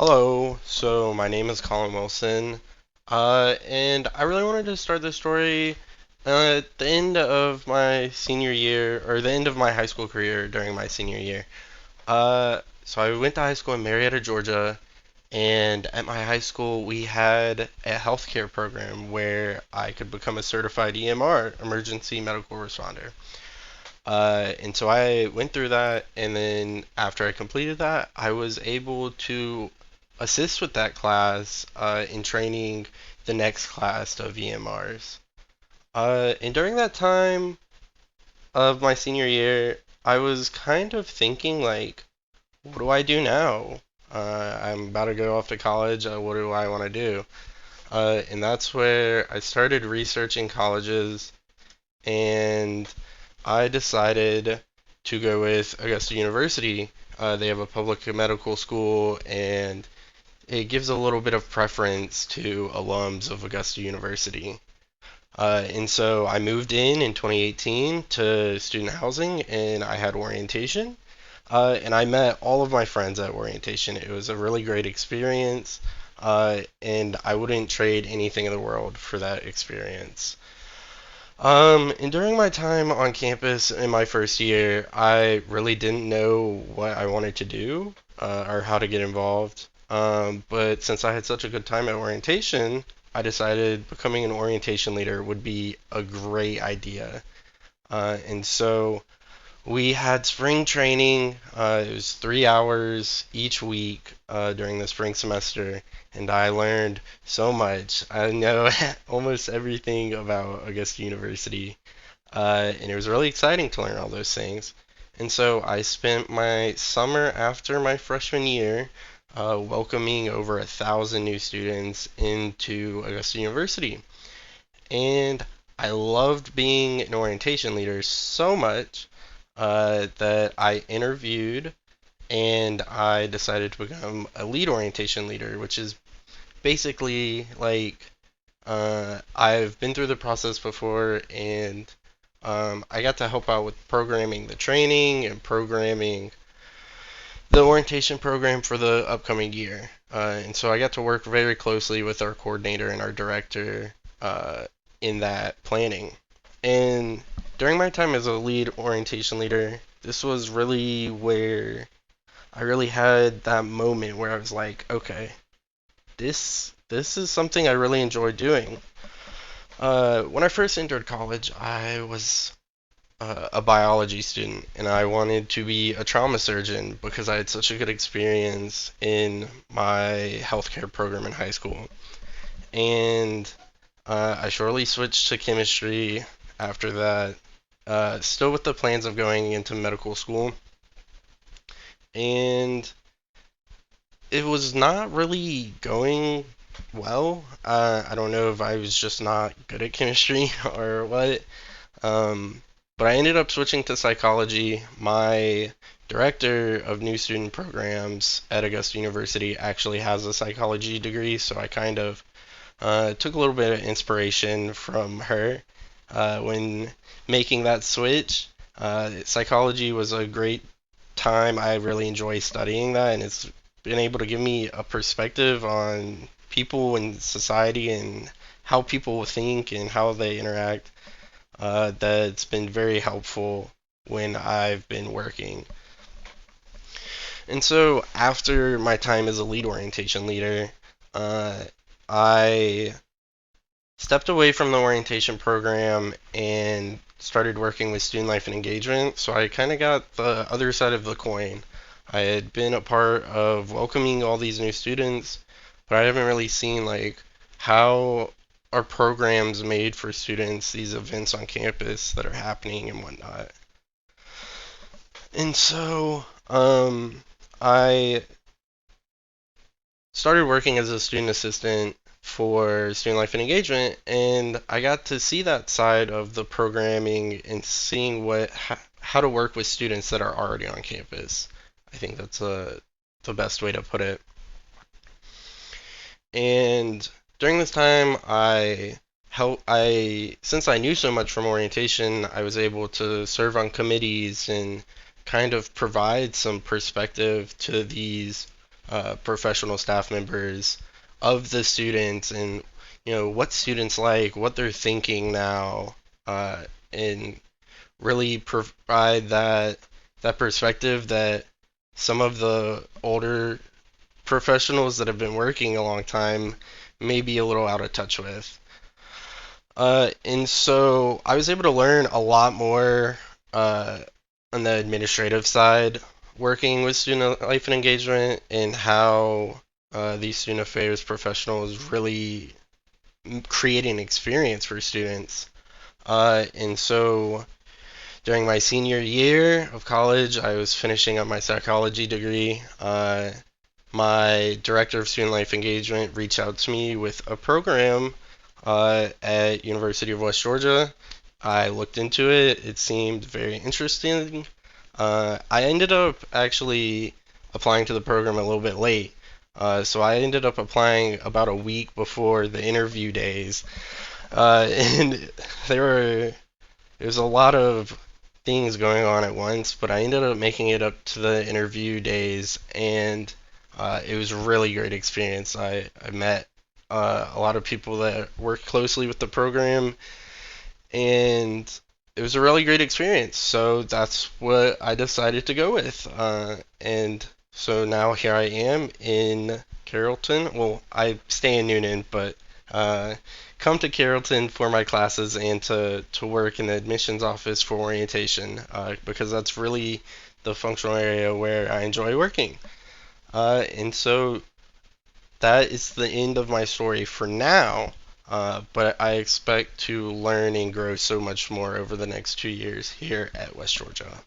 Hello, so my name is Collin Wilson, and I really wanted to start this story at the end of my senior year, or the end of my high school career during my senior year. So I went to high school in Marietta, Georgia, and at my high school we had a healthcare program where I could become a certified EMR, emergency medical responder. And so I went through that, and then after I completed that, I was able to assist with that class in training the next class of EMRs. And during that time of my senior year, I was kind of thinking, like, what do I do now? I'm about to go off to college. What do I want to do? And that's where I started researching colleges, and I decided to go with Augusta University. They have a public medical school, and it gives a little bit of preference to alums of Augusta University. And so I moved in 2018 to student housing, and I had orientation. And I met all of my friends at orientation. It was a really great experience, and I wouldn't trade anything in the world for that experience. And during my time on campus in my first year, I really didn't know what I wanted to do or how to get involved. But since I had such a good time at orientation, I decided becoming an orientation leader would be a great idea. And so we had spring training. It was 3 hours each week during the spring semester, and I learned so much. I know almost everything about Augusta University, and it was really exciting to learn all those things. And so I spent my summer after my freshman year welcoming over 1,000 new students into Augusta University. And I loved being an orientation leader so much that I interviewed and I decided to become a lead orientation leader, which is basically like I've been through the process before, and I got to help out with programming the training and programming the orientation program for the upcoming year. And so I got to work very closely with our coordinator and our director in that planning. And during my time as a lead orientation leader, this was really where I really had that moment where I was like, okay, this is something I really enjoy doing. When I first entered college, I was a biology student, and I wanted to be a trauma surgeon because I had such a good experience in my healthcare program in high school. And I shortly switched to chemistry after that, still with the plans of going into medical school. And it was not really going well. I don't know if I was just not good at chemistry or what. Um, but I ended up switching to psychology. My director of new student programs at Augusta University actually has a psychology degree, so I kind of took a little bit of inspiration from her when making that switch. Psychology was a great time. I really enjoy studying that, and it's been able to give me a perspective on people and society and how people think and how they interact. That's been very helpful when I've been working. And so after my time as a lead orientation leader, uh, I stepped away from the orientation program and started working with student life and engagement. So I kind of got the other side of the coin. I had been a part of welcoming all these new students, but I haven't really seen like how are programs made for students, these events on campus that are happening and whatnot. And so I started working as a student assistant for student life and engagement, and I got to see that side of the programming and seeing how to work with students that are already on campus. I think that's the best way to put it. And during this time, I since I knew so much from orientation, I was able to serve on committees and kind of provide some perspective to these professional staff members of the students, and what students like, what they're thinking now, and really provide that perspective that some of the older professionals that have been working a long time may be a little out of touch with. And so I was able to learn a lot more uh, on the administrative side, working with student life and engagement, and how these student affairs professionals really create an experience for students. And so during my senior year of college, I was finishing up my psychology degree. My director of student life engagement reached out to me with a program at University of West Georgia. I looked into it. It seemed very interesting. I ended up actually applying to the program a little bit late. So I ended up applying about a week before the interview days. And there were there's a lot of things going on at once, but I ended up making it up to the interview days, and it was a really great experience. I met a lot of people that work closely with the program, and it was a really great experience. So that's what I decided to go with. And so now here I am in Carrollton. Well, I stay in Noonan, but uh, come to Carrollton for my classes and to work in the admissions office for orientation because that's really the functional area where I enjoy working. And so that is the end of my story for now. But I expect to learn and grow so much more over the next 2 years here at West Georgia.